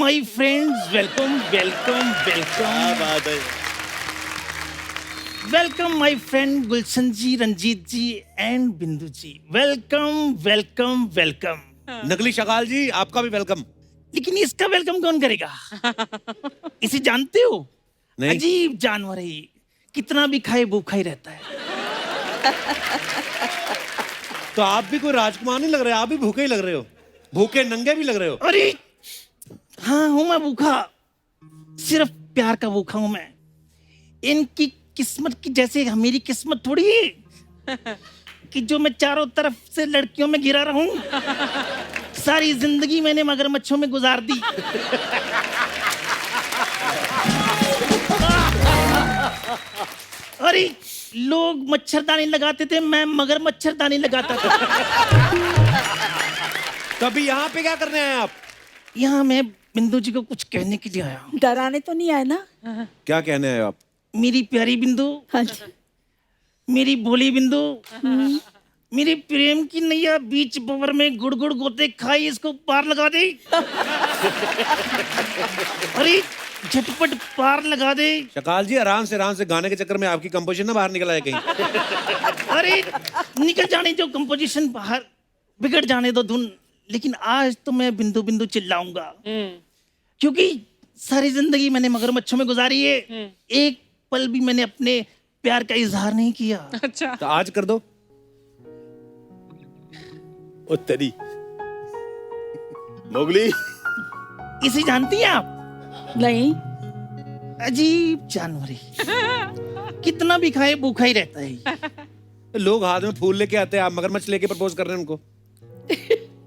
My friends, welcome welcome welcome. बात है। Welcome my friend Gulshan ji, Ranjit ji and Bindu ji. Welcome welcome welcome. नकली शकाल जी, आपका भी वेलकम। लेकिन इसका वेलकम कौन करेगा? इसे जानते हो? नहीं। अजीब जानवर है ये, कितना भी खाए भूखा ही रहता है। तो आप भी कोई राजकुमार नहीं लग रहे, आप भी भूखे ही लग रहे हो, भूखे नंगे भी लग रहे हो। अरे हाँ हूं मैं भूखा, सिर्फ प्यार का भूखा हूं मैं। इनकी किस्मत की जैसे मेरी किस्मत थोड़ी है कि जो मैं चारों तरफ से लड़कियों में घिरा रहूं। सारी जिंदगी मैंने मगरमच्छों में गुजार दी। अरे लोग मच्छरदानी लगाते थे, मैं मगर मच्छरदानी लगाता था। कभी यहाँ पे क्या करने आए आप? यहाँ मैं बिंदु जी को कुछ कहने के लिए आया हूँ। डराने तो नहीं आए ना? क्या कहने आए आप? मेरी प्यारी बिंदु, हाँ जी। मेरी भोली बिंदु, मेरी प्रेम की नैया बीच बवर में गुड़ गुड़ गोते खाई, इसको पार लगा दे। अरे झटपट पार लगा दे। शकाल जी आराम से गाने के चक्कर में आपकी कंपोजिशन ना बाहर निकल आए कहीं। अरे निकल जाने जो कंपोजिशन बाहर, बिगड़ जाने दो धुन। लेकिन आज तो मैं बिंदु बिंदु चिल्लाऊंगा, क्योंकि सारी जिंदगी मैंने मगरमच्छों में गुजारी है। एक पल भी मैंने अपने प्यार का इजहार नहीं किया। अच्छा। तो आज कर दो। ओ तेरी मोगली। इसे जानती हैं आप? नहीं। अजीब जानवर है, कितना भी खाए भूखा ही रहता है। लोग हाथ में फूल लेके आते हैं, आप मगरमच्छ लेके प्रपोज कर रहे हैं उनको।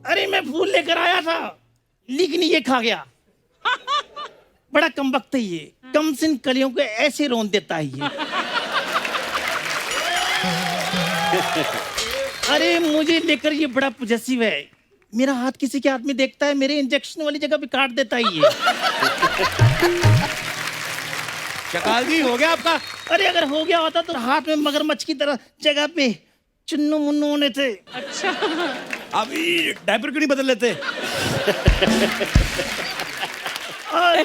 अरे मैं फूल लेकर आया था, लेकिन ये खा गया। बड़ा कमबख्त है ये, कम सिन कलियों को ऐसे रोन देता है ये। अरे मुझे लेकर ये बड़ा पॉजेसिव है। मेरा हाथ किसी के हाथ में देखता है, मेरे इंजेक्शन वाली जगह पे काट देता है ये। शकाल जी हो गया आपका? अरे अगर हो गया होता तो हाथ में मगरमच्छ की तरह जगह पे चुन्नू मुन्नू होने थे। अच्छा। अभी डायपर क्यों नहीं बदल लेते? और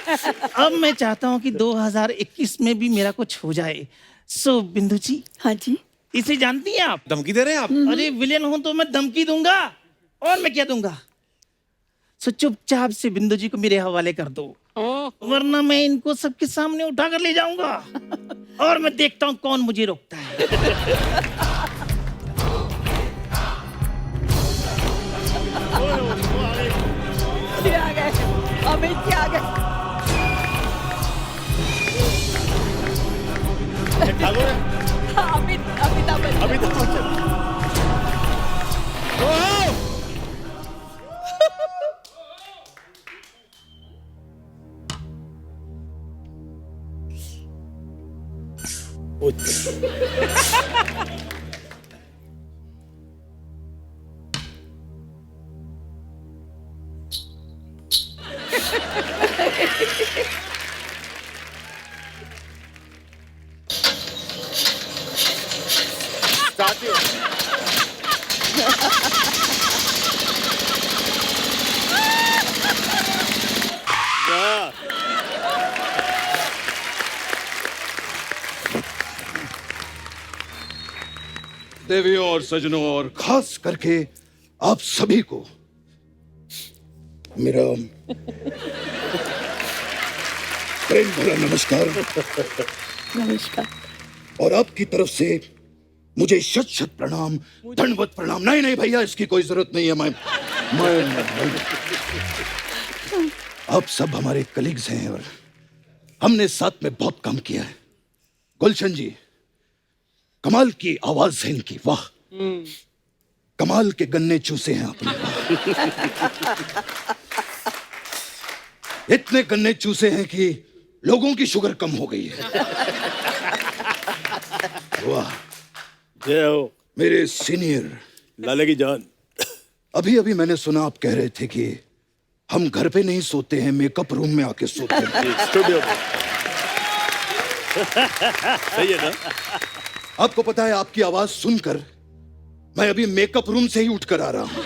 अब मैं चाहता हूँ कि 2021 में भी मेरा कुछ हो जाए। सो बिंदु जी, हाँ जी। इसे जानती हैं आप? धमकी दे रहे हैं आप? अरे विलेन हूं तो मैं धमकी दूंगा, और मैं क्या दूंगा। सो चुपचाप से बिंदु जी को मेरे हवाले कर दो, वरना मैं इनको सबके सामने उठा कर ले जाऊंगा और मैं देखता हूं कौन मुझे रोकता है। ये आ गए, अमित जी आ गए। हाँ, अमिताभ बच्चन। देवियों और सजनों और खास करके आप सभी को मेरा प्रेम भरा नमस्कार। नमस्कार। और आपकी तरफ से मुझे शत शत प्रणाम, दंडवत प्रणाम। नहीं नहीं भैया, इसकी कोई जरूरत नहीं है। मैं आप सब हमारे कलीग्स हैं और हमने साथ में बहुत काम किया है। गुलशन जी, कमाल की आवाज है इनकी, वाह। कमाल के गन्ने चूसे हैं आपने, इतने गन्ने चूसे हैं कि लोगों की शुगर कम हो गई है। वाह। जय हो मेरे सीनियर लाले की जान। अभी अभी मैंने सुना आप कह रहे थे कि हम घर पे नहीं सोते हैं, मेकअप रूम में आके सोते हैं। स्टूडियो सही है ना? आपको पता है, आपकी आवाज सुनकर मैं अभी मेकअप रूम से ही उठकर आ रहा हूं।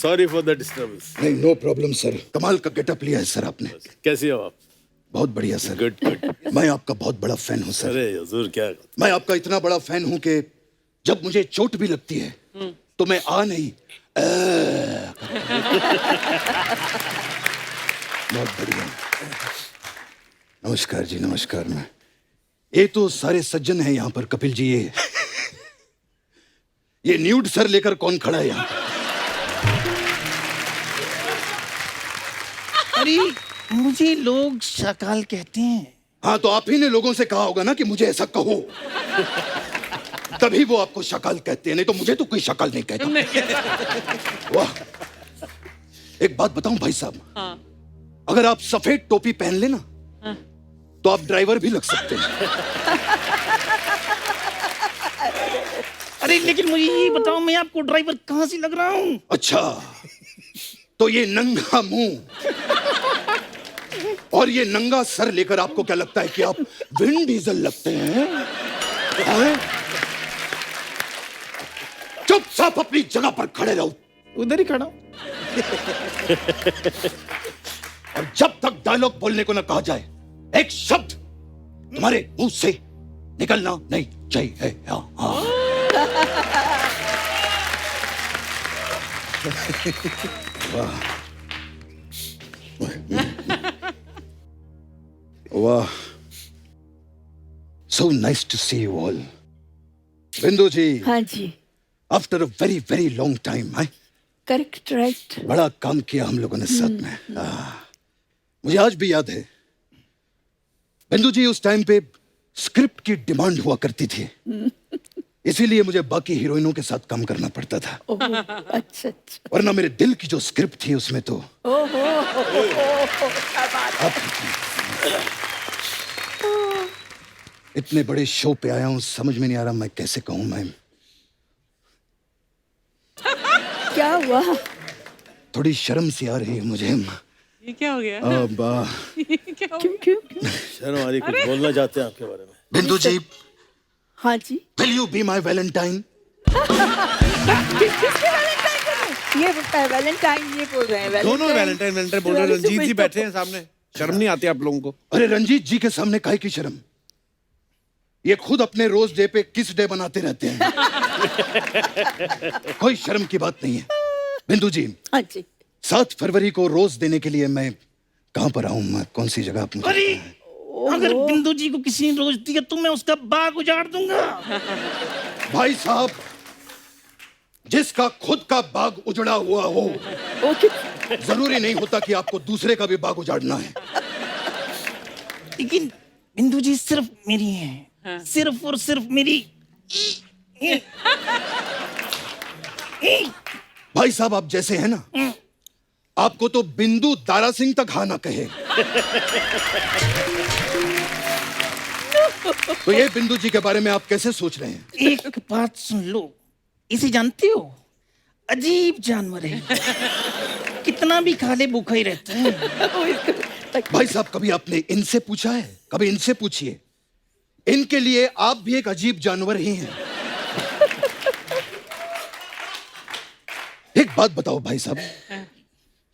Sorry for the disturbance. नहीं, नो प्रॉब्लम सर। कमाल का गेटअप लिया है सर आपने। कैसे हो आप? बहुत बढ़िया सर। Good good. मैं आपका बहुत बड़ा फैन हूँ सर। अरे हुजूर क्या। मैं आपका इतना बड़ा फैन हूँ कि जब मुझे चोट भी लगती है तो मैं आ नहीं बहुत बढ़िया। नमस्कार जी, नमस्कार। मैं ये तो सारे सज्जन हैं यहाँ पर। कपिल जी, ये न्यूड सर लेकर कौन खड़ा है यहाँ? अरे मुझे लोग शकाल कहते हैं। हाँ, तो आप ही ने लोगों से कहा होगा ना कि मुझे ऐसा कहो, तभी वो आपको शकाल कहते हैं, नहीं तो मुझे तो कोई शकाल नहीं कहता। वाह। एक बात बताऊं भाई साहब, अगर आप सफेद टोपी पहन लेना तो आप ड्राइवर भी लग सकते हैं। अरे लेकिन मुझे ये बताओ, मैं आपको ड्राइवर कहाँ से लग रहा हूँ? अच्छा, तो ये नंगा मुंह और ये नंगा सर लेकर आपको क्या लगता है कि आप विन डीजल लगते हैं? हैं? चुपचाप अपनी जगह पर खड़े रहो। उधर ही खड़ा हूँ। और जब तक डायलॉग बोलने को ना कहा जाए, एक शब्द तुम्हारे मुंह से निकलना नहीं चाहिए। हाँ। वाह वाह, so nice to see you all. Bindu ji, हाँ जी, after a very very long time है। Correct, right. बड़ा काम किया हम लोगों ने साथ में। मुझे आज भी याद है बिंदु जी, उस टाइम पे स्क्रिप्ट की डिमांड हुआ करती थी, इसीलिए मुझे बाकी हीरोइनों के साथ काम करना पड़ता था। अच्छा अच्छा। वरना मेरे दिल की जो स्क्रिप्ट थी उसमें तो इतने बड़े शो पे आया हूं, समझ में नहीं आ रहा मैं कैसे कहूं। मैं क्या हुआ? थोड़ी शर्म सी आ रही है मुझे। ये क्या हो गया? अब क्यों क्यों क्यों? शर्म आ रही, कुछ बोलना चाहते हैं आपके बारे में? बिंदु जी, हाँ जी। Will you be my valentine? ये वैलेंटाइन ये बोल रहे हैं। दोनों वैलेंटाइन वैलेंटाइन बोल रहे हैं। रंजीत जी बैठे हैं सामने, शर्म नहीं आती आप लोगों को? अरे रंजीत जी के सामने काहे की शर्म? ये खुद अपने रोज डे पे किस डे बनाते रहते हैं। कोई शर्म की बात नहीं है। बिंदु जी, हाँ जी। 7 फरवरी को रोज देने के लिए मैं कहाँ पर आऊँ? मैं कौन सी जगह? आप मुझे अरे अगर बिंदु जी को किसी ने रोज दिया तो मैं उसका बाग उजाड़ दूंगा। भाई साहब, जिसका खुद का बाग उजड़ा हुआ हो, जरूरी नहीं होता कि आपको दूसरे का भी बाग उजाड़ना है। लेकिन बिंदु जी सिर्फ मेरी है। हाँ। सिर्फ और सिर्फ मेरी। भाई साहब, आप जैसे हैं ना, आपको तो बिंदु दारा सिंह तक हाँ ना कहे। तो ये बिंदु जी के बारे में आप कैसे सोच रहे हैं? एक बात सुन लो, इसे जानते हो? अजीब जानवर है, कितना भी खा ले भूखा ही रहता है। भाई साहब, कभी आपने इनसे पूछा है? कभी इनसे पूछिए, इनके लिए आप भी एक अजीब जानवर ही हैं। एक बात बताओ भाई साहब,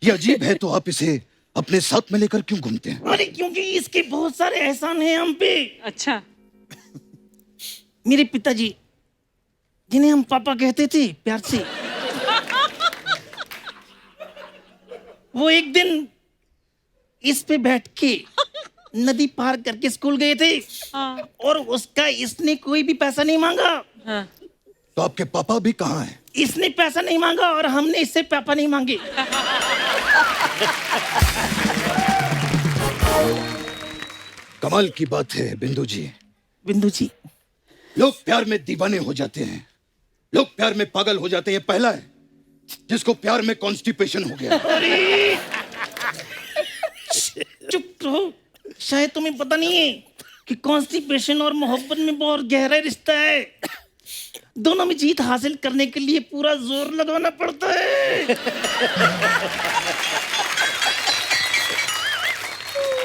ये अजीब है तो आप इसे अपने साथ में लेकर क्यों घूमते हैं? अरे क्योंकि इसके बहुत सारे एहसान हैं हम पे। अच्छा। मेरे पिताजी, जिन्हें हम पापा कहते थे प्यार से, वो एक दिन इस पे बैठ के नदी पार करके स्कूल गए थे। हाँ। और उसका इसने कोई भी पैसा नहीं मांगा। हाँ। तो आपके पापा भी कहाँ हैं? इसने पैसा नहीं मांगा और हमने इससे पापा नहीं मांगे। कमाल की बात है बिंदु जी। बिंदु जी, लोग प्यार में दीवाने हो जाते हैं, लोग प्यार में पागल हो जाते हैं। पहला है जिसको प्यार में कॉन्स्टिपेशन हो गया। अरे चुप रहो, शायद तुम्हें पता नहीं है कि कॉन्स्टिपेशन और मोहब्बत में बहुत गहरा रिश्ता है। दोनों में जीत हासिल करने के लिए पूरा जोर लगाना पड़ता है।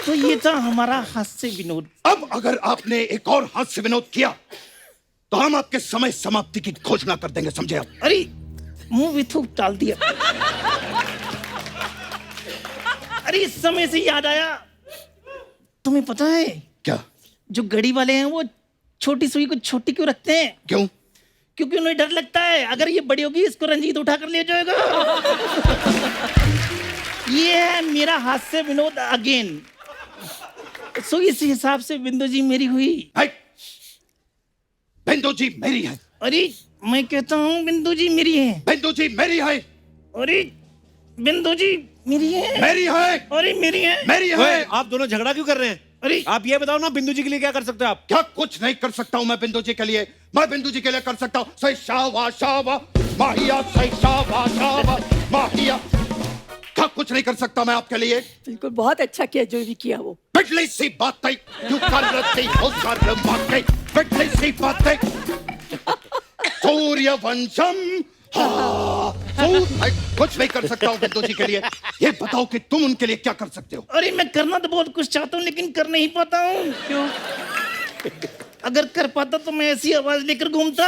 तो ये था हमारा हास्य विनोद। अब अगर आपने एक और हास्य विनोद किया तो हम आपके समय समाप्ति की घोषणा कर देंगे, समझे आप? अरे मुंह भी थूक डाल दिया। अरे इस समय से याद आया, तुम्हें पता है क्या? जो गड़ी वाले हैं वो छोटी सुई को छोटी क्यों रखते हैं? क्यों? क्योंकि उन्हें डर लगता है अगर ये बड़ी होगी इसको रंजीत उठा कर ले जाएगा। ये है मेरा हास्य विनोद अगेन। सो इस हिसाब से बिंदु जी मेरी हुई। बिंदु जी मेरी है। अरे मैं कहता हूँ बिंदु जी मेरी है। बिंदु जी मेरी है। अरे बिंदु जी मेरी है। मेरी है। अरे मेरी है। मेरी ओए, है। आप दोनों झगड़ा क्यों कर रहे हैं? अरे आप ये बताओ ना, बिंदु जी के लिए क्या कर सकते हो आप? क्या कुछ नहीं कर सकता हूँ मैं बिंदु जी के लिए? मैं बिंदु जी के लिए कर सकता हूँ सही शावा माहिया, सही शावा माहिया। क्या कुछ नहीं कर सकता मैं आपके लिए? बिल्कुल बहुत अच्छा किया जो भी किया वो। बिजली सी बातें क्यों कर रही हो शर्माते? बिजली सी बातें। सूर्यवंशम। कुछ नहीं कर सकता हूँ बिंदु जी के लिए। ये बताओ कि तुम उनके लिए क्या कर सकते हो? अरे मैं करना तो बहुत कुछ चाहता हूँ लेकिन कर नहीं पाता हूँ। क्यों? अगर कर पाता तो मैं ऐसी आवाज लेकर घूमता।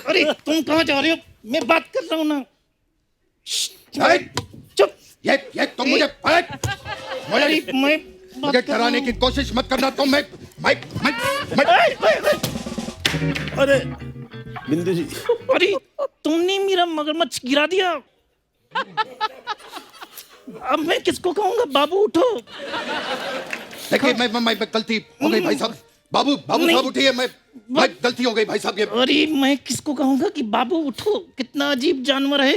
अरे तुम कहाँ जा रहे हो? मैं बात कर रहा हूँ ना। चुप। ये तुम मुझे अरे मैं मुझे डराने की कोशिश मत करना तुम। मैं अरे बिंदु जी, अरे तुमने मेरा मगरमच्छ गिरा दिया। अब मैं किसको कहूँगा? बाबू उठो। देखिए मैं गलती हो गई भाई साहब। बाबू साहब उठिए। मैं गलती हो गई भाई साहब। ये अरे मैं किसको कहूँगा कि बाबू उठो? कितना अजीब जानवर है।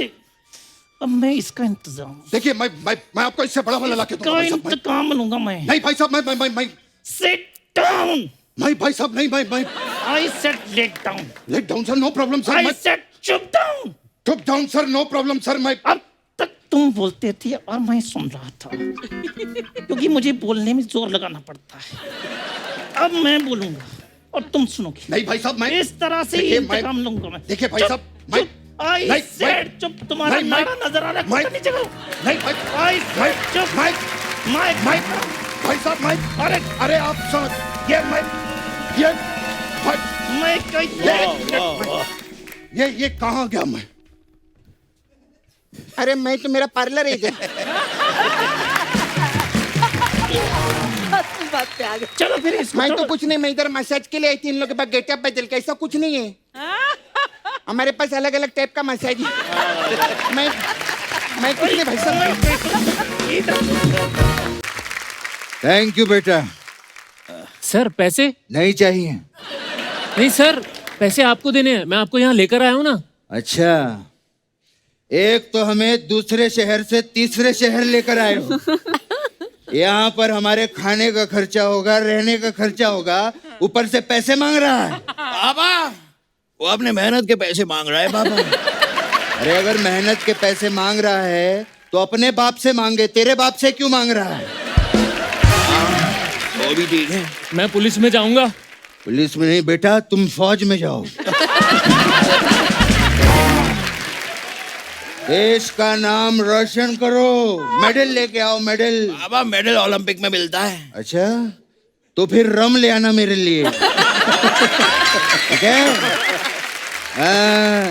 अब मैं इसका इंतजाम देखिए मैं आपको इससे बड़ा वाला लाके दूंगा का भाई साहब। इंतकाम लूंगा मैं। नहीं भाई साहब मैं सिट डाउन। नहीं भाई साहब नहीं मैं I said let down. Let down sir, no problem sir. I मैं सेड चुप डाउन। चुप down sir, no problem sir. मैं अब तक तुम बोलते थे और मैं सुन रहा था क्योंकि मुझे बोलने में जोर लगाना पड़ता है। अब मैं बोलूंगा और तुम सुनोगे। नहीं भाई साहब मैं इस तरह से देखिए, इंतकाम लूंगा मैं। देखिए भाई साहब मैं आई नहीं, सेड चुप। तुम्हारा नहीं, नारा नजर आ रहा है। कुछ नीचे करो। नहीं भाई आई सेड चुप। मैं भाई साहब मैं अरे आप समझ ये मैं ये कहाँ गया मैं? अरे मैं तो मेरा पार्लर है इधर। असली बात पे आ गए। चलो फिर इसको मैं तो छोड़ो। कुछ नहीं, मैं इधर मसाज के लिए आई थी। इन लोगों के पास गेटअप बदल के ऐसा कुछ नहीं है। हमारे पास अलग अलग टाइप का मसाज है। मैं कुछ नहीं भाई साहब। थैंक यू बेटा। सर पैसे नहीं चाहिए? नहीं सर, पैसे आपको देने हैं। मैं आपको यहाँ लेकर आया हूँ ना। अच्छा, एक तो हमें दूसरे शहर से तीसरे शहर लेकर आए हो। यहाँ पर हमारे खाने का खर्चा होगा, रहने का खर्चा होगा, ऊपर से पैसे मांग रहा है। बाबा वो अपने मेहनत के पैसे मांग रहा है बाबा। अरे अगर मेहनत के पैसे मांग रहा है तो अपने बाप से मांगे, तेरे बाप से क्यों मांग रहा है? वो भी ठीक है। मैं पुलिस में जाऊंगा। पुलिस में नहीं बेटा, तुम फौज में जाओ। देश का नाम रोशन करो, मेडल लेके आओ, मेडल। बाबा मेडल ओलंपिक में मिलता है। अच्छा, तो फिर रम ले आना मेरे लिए। ठीक है? हाँ।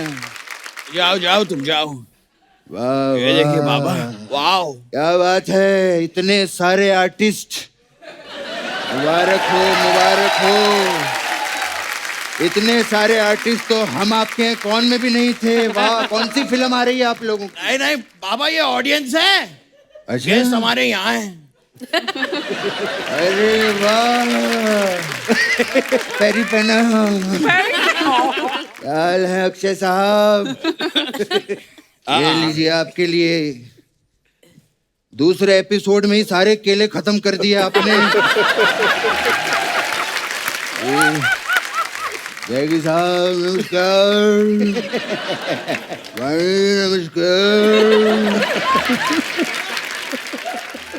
जाओ जाओ तुम जाओ। वाह ये देखिए वाह। बाबा, वाओ क्या बात है, इतने सारे आर्टिस्ट। मुबारक हो, मुबारक हो। इतने सारे आर्टिस्ट तो हम आपके कौन में भी नहीं थे। वाह, कौन सी फिल्म आ रही है आप लोगों की? नहीं नहीं बाबा, ये ऑडियंस है। अच्छा, गेस्ट हमारे यहाँ है। अरे वाह, पैरी पहना। क्या हाल है अक्षय साहब? ये लीजिए आपके लिए। दूसरे एपिसोड में ही सारे केले खत्म कर दिए आपने। जैगी साहब नमस्कार। भाई नमस्कार।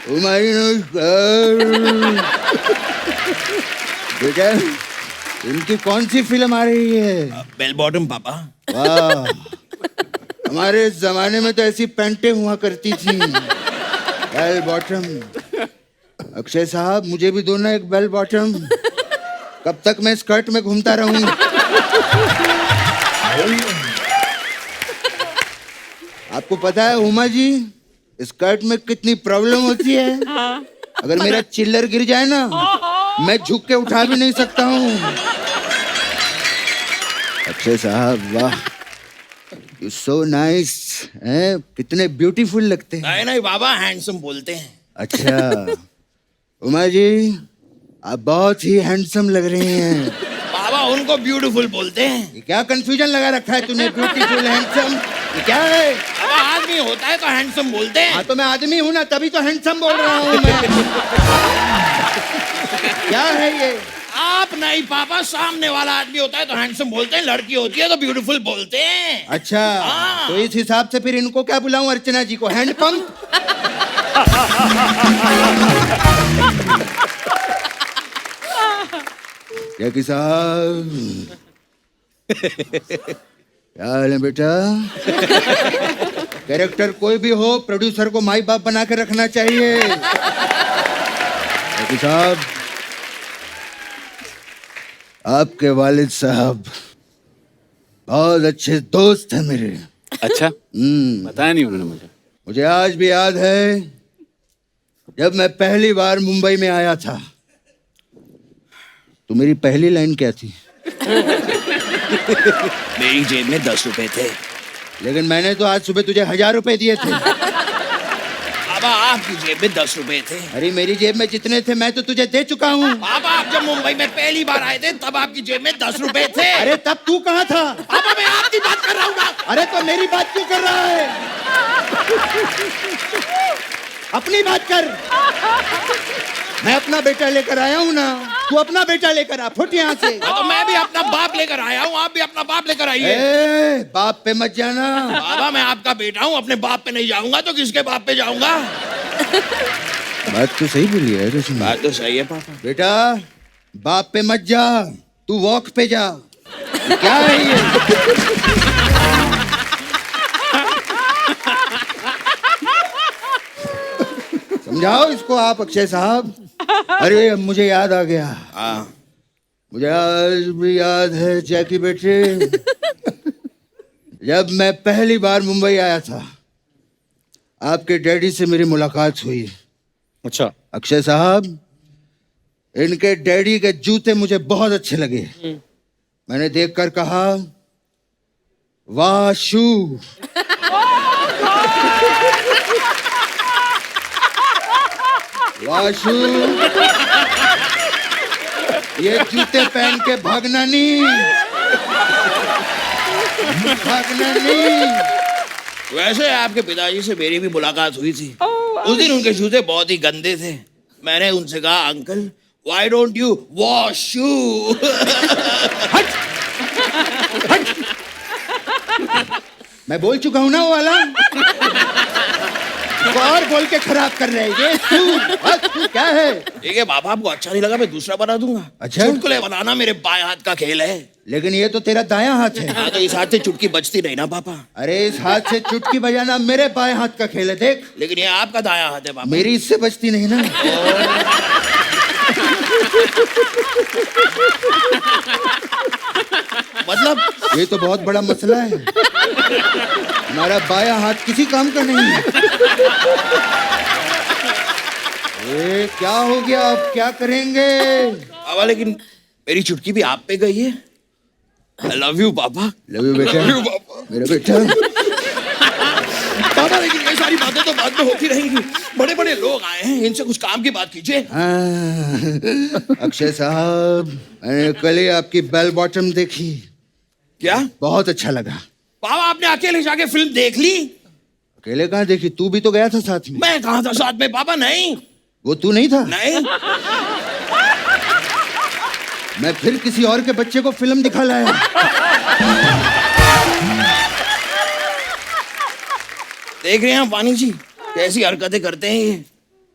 भाई नमस्कार। बेटा, इनकी कौन सी फिल्म आ रही है? बेल बॉटम पापा। वाह, हमारे जमाने में तो ऐसी पैंटें हुआ करती थी, बेल बॉटम। अक्षय साहब मुझे भी दो ना एक बेल बॉटम। कब तक मैं स्कर्ट में घूमता रहूं? आपको पता है उमा जी, स्कर्ट में कितनी प्रॉब्लम होती है? अगर मेरा चिल्लर गिर जाए ना, मैं झुक के उठा भी नहीं सकता हूँ। अक्षय साहब, वाह, यू सो नाइस। हैं, कितने ब्यूटीफुल लगते हैं। नहीं नहीं बाबा, हैंडसम बोलते हैं। अच्छा उमा जी, आप बहुत ही हैंडसम लग रही हैं। बाबा उनको ब्यूटीफुल बोलते हैं। ये क्या कंफ्यूजन लगा रखा है तूने, ब्यूटीफुल हैंडसम, ये क्या है? बाबा आदमी होता है तो हैंडसम बोलते हैं। हाँ तो मैं आदमी हूं ना, तभी तो हैंडसम बोल रहा हूँ मैं। क्या है ये? आप नहीं पापा, सामने वाला आदमी होता है तो हैंडसम बोलते हैं, लड़की होती है तो ब्यूटीफुल बोलते हैं। अच्छा, हाँ। तो इस हिसाब से फिर इनको क्या बुलाऊं, अर्चना जी को हैंड पंप? जैकी साहब, क्या हाल है बेटा? कैरेक्टर कोई भी हो, प्रोड्यूसर को माई बाप बना के रखना चाहिए। जैकी साहब, आपके वालिद साहब बहुत अच्छे दोस्त हैं मेरे। अच्छा, बताया नहीं उन्होंने मुझे। मुझे आज भी याद है जब मैं पहली बार मुंबई में आया था, तो मेरी पहली लाइन क्या थी? मेरी जेब में 10 रुपए थे। लेकिन मैंने तो आज सुबह तुझे 1000 रुपए दिए थे। बाबा आपकी जेब में 10 रुपए थे। अरे मेरी जेब में जितने थे मैं तो तुझे दे चुका हूँ। बाबा आप जब मुंबई में पहली बार आए थे तब आपकी जेब में 10 रुपए थे। अरे तब तू कहाँ था? बाबा मैं आपकी बात कर रहा हूँ ना। अरे तो मेरी बात क्यों कर रहा है? अपनी बात कर। मैं अपना बेटा लेकर आया हूँ ना, तू अपना बेटा लेकर आ, फुट यहाँ से। तो मैं भी अपना बाप लेकर आया हूँ, आप भी अपना बाप लेकर आइए। ए, बाप पे मत जाना। बाबा मैं आपका बेटा हूँ, अपने बाप पे नहीं जाऊंगा तो किसके बाप पे जाऊंगा? बात तो सही बोली है रश्मि। बात तो सही है पापा। बेटा बाप पे मत जा, तू वॉक पे जा। ये क्या है ये? समझाओ इसको आप अक्षय साहब। अरे मुझे याद आ गया। मुझे आज भी याद है जैकी बेटे, जब मैं पहली बार मुंबई आया था, आपके डैडी से मेरी मुलाकात हुई। अच्छा, अक्षय साहब, इनके डैडी के जूते मुझे बहुत अच्छे लगे। मैंने देखकर कहा, वाह शू। वाह शू, ये जूते पहन के भागना नहीं, भागना नहीं। वैसे आपके पिताजी से मेरी भी मुलाकात हुई थी। उस दिन उनके जूते बहुत ही गंदे थे। मैंने उनसे कहा, uncle why don't you wash shoe? मैं बोल चुका हूं ना वो वाला। और बोल के खराब कर रहे हैं ये तू क्या है? ठीक है बाबा, आपको अच्छा नहीं लगा मैं दूसरा बना दूंगा। अच्छा? चुटकुले बनाना मेरे बाएं हाथ का खेल है। लेकिन ये तो तेरा दायां हाथ है। हाँ तो इस हाथ से चुटकी बजती नहीं ना पापा। अरे इस हाथ से चुटकी बजाना मेरे बाएं हाथ का खेल है, देख। लेकिन ये आपका दायां हाथ है पापा। मेरी इससे बजती नहीं ना। मतलब ये तो बहुत बड़ा मसला है। हमारा बायां हाथ किसी काम का नहीं है। ये क्या हो गया, अब क्या करेंगे? पापा लेकिन मेरी चुटकी भी आप पे गई है। I love you पापा। लव यू बेटा। Love you, पापा। मेरा बेटा। पापा लेकिन ये सारी बातें तो बाद में होती रहेंगी। बड़े बड़े लोग आए हैं, इनसे कुछ काम की बात कीजिए। अक्षय साहब, मैंने कल ही आपकी बेल बॉटम देखी, क्या बहुत अच्छा लगा। पापा आपने अकेले जाके फिल्म देख ली? अकेले कहाँ देखी, तू भी तो गया था साथ में। मैं कहा था साथ में पापा? नहीं वो तू नहीं था? नहीं। मैं फिर किसी और के बच्चे को फिल्म दिखा लाया। देख रहे हैं आप वाणी जी कैसी हरकतें करते हैं ये।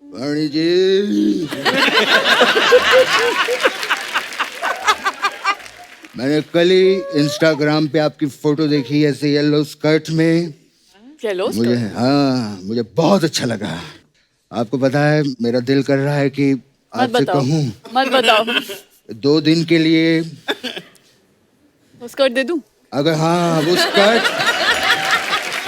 वाणी जी, मैंने कल ही इंस्टाग्राम पे आपकी फोटो देखी ऐसे येलो स्कर्ट में। मुझे मुझे बहुत अच्छा लगा। आपको पता है मेरा दिल कर रहा है कि आपसे कहूँ, मत बताओ। 2 दिन के लिए स्कर्ट दे दूं? अगर हाँ वो स्कर्ट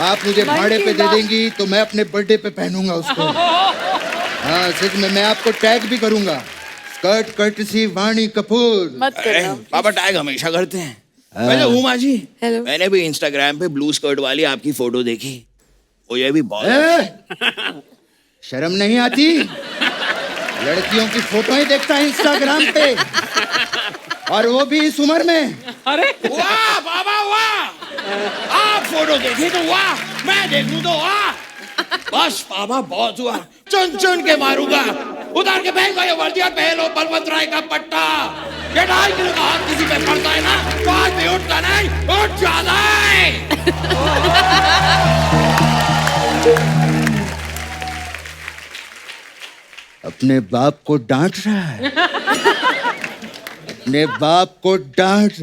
आप मुझे मन भाड़े की पे दे बात। देंगी तो मैं अपने बर्थडे पे पहनूंगा उसको। हाँ सच में, मैं आपको टैग भी करूंगा, स्कर्ट कर्टसी वाणी कपूर। मत करना। पापा टैग हमेशा करते हैं। वैसे उमा जी, Hello. मैंने भी इंस्टाग्राम पे ब्लू स्कर्ट वाली आपकी फोटो देखी, मुझे भी बहुत शर्म नहीं आती? लड़कियों की फोटो ही देखता है इंस्टाग्राम पे, और वो भी इस उम्र में। वाह बाबा वाह, आप फोटो देखे तो वाह, मैं देखूं तो वाह। बस पापा बहुत हुआ, चुन चुन के मारूंगा। उतार के पहन ये वर्दिया, पहन लो बलवंत राय का पट्टा। ये 2.5 किलो का हाथ किसी पे पड़ता है ना, तो आज भी उठता नहीं, उठ जाता है। अपने बाप को डांट रहा है, अपने बाप को डांट।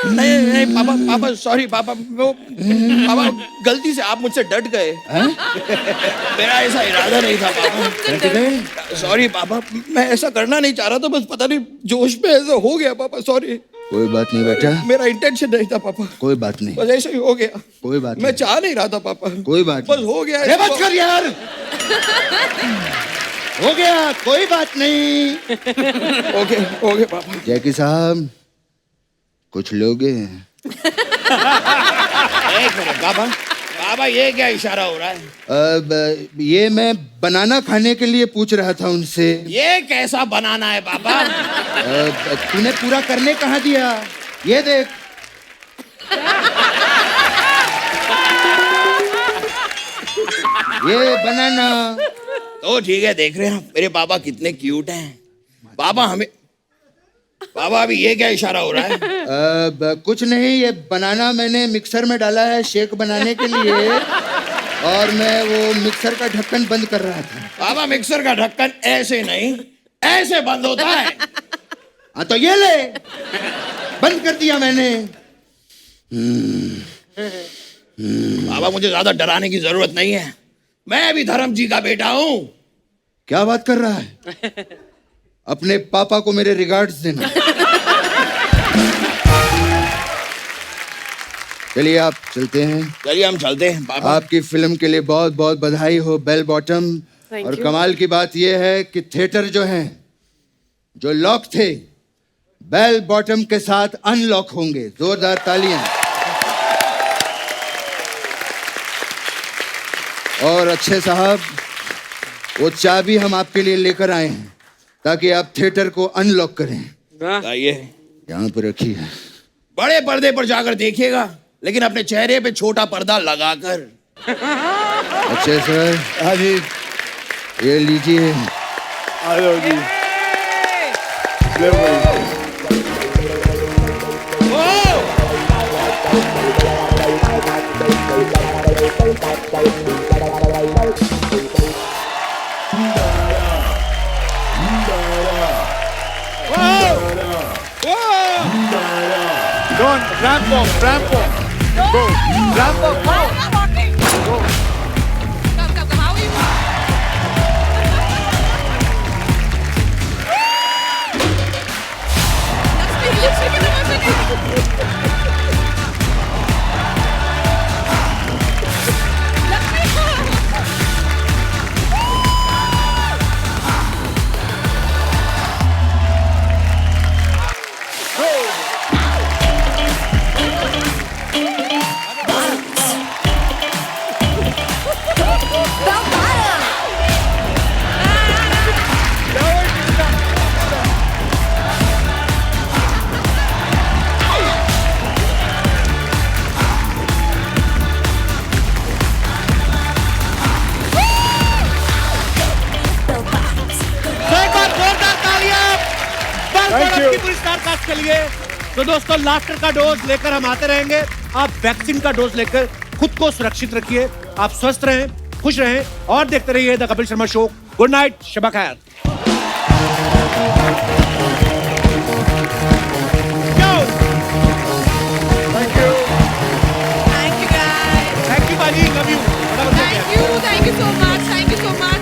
नहीं नहीं पापा, पापा सॉरी पापा, वो पापा गलती से आप मुझसे डट गए। मेरा ऐसा इरादा नहीं था पापा, सॉरी पापा, मैं ऐसा करना नहीं चाह रहा था, बस पता नहीं जोश में ऐसा हो गया पापा, सॉरी। कोई बात नहीं बेटा, मेरा इंटेंशन नहीं था पापा, कोई बात नहीं, बस ऐसा ही हो गया। कोई बात मैं नहीं, चाह नहीं रहा था पापा, कोई बात बस नहीं। हो गया। अरे मत कर यार, हो गया, कोई बात नहीं। ओके ओके पापा। जैकी साहब, कुछ लोगे? एक मिनट पापा, पापा ये क्या इशारा हो रहा है? अब ये मैं बनाना खाने के लिए पूछ रहा था उनसे। ये कैसा बनाना है पापा? तूने पूरा करने कहाँ दिया? ये देख। ये बनाना। तो ठीक है, देख रहे हैं मेरे पापा कितने क्यूट हैं। पापा हमें, पापा अभी ये क्या इशारा हो रहा है? कुछ नहीं, ये बनाना मैंने मिक्सर में डाला है शेक बनाने के लिए, और मैं वो मिक्सर का ढक्कन बंद कर रहा था। पापा मिक्सर का ढक्कन ऐसे नहीं, ऐसे बंद होता है। हाँ तो ये ले, बंद कर दिया मैंने। पापा मुझे ज्यादा डराने की जरूरत नहीं है, मैं भी धर्म जी का बेटा हूँ। क्या बात कर रहा है? अपने पापा को मेरे रिगार्ड्स देना। चलिए आप चलते हैं। चलिए हम चलते हैं पापा। आपकी फिल्म के लिए बहुत बहुत बधाई हो बेल बॉटम। Thank और you. कमाल की बात यह है कि थिएटर जो है, जो लॉक थे, बेल बॉटम के साथ अनलॉक होंगे। जोरदार तालियां। और अच्छे साहब, वो चाबी हम आपके लिए लेकर आए हैं ताकि आप थिएटर को अनलॉक करें। आइए, यहाँ पर रखी है। बड़े पर्दे पर जाकर देखिएगा, लेकिन अपने चेहरे पे छोटा पर्दा लगाकर। अच्छे सर। हाँ जी, ये लीजिए। के लिए। तो दोस्तों, लाफ्टर का डोज लेकर हम आते रहेंगे। आप वैक्सीन का डोज लेकर खुद को सुरक्षित रखिए। आप स्वस्थ रहें, खुश रहें और देखते रहिए the Kapil Sharma show. Good night, शबा खैर। Thank you guys. Thank you बाजी, love you. Thank you so much.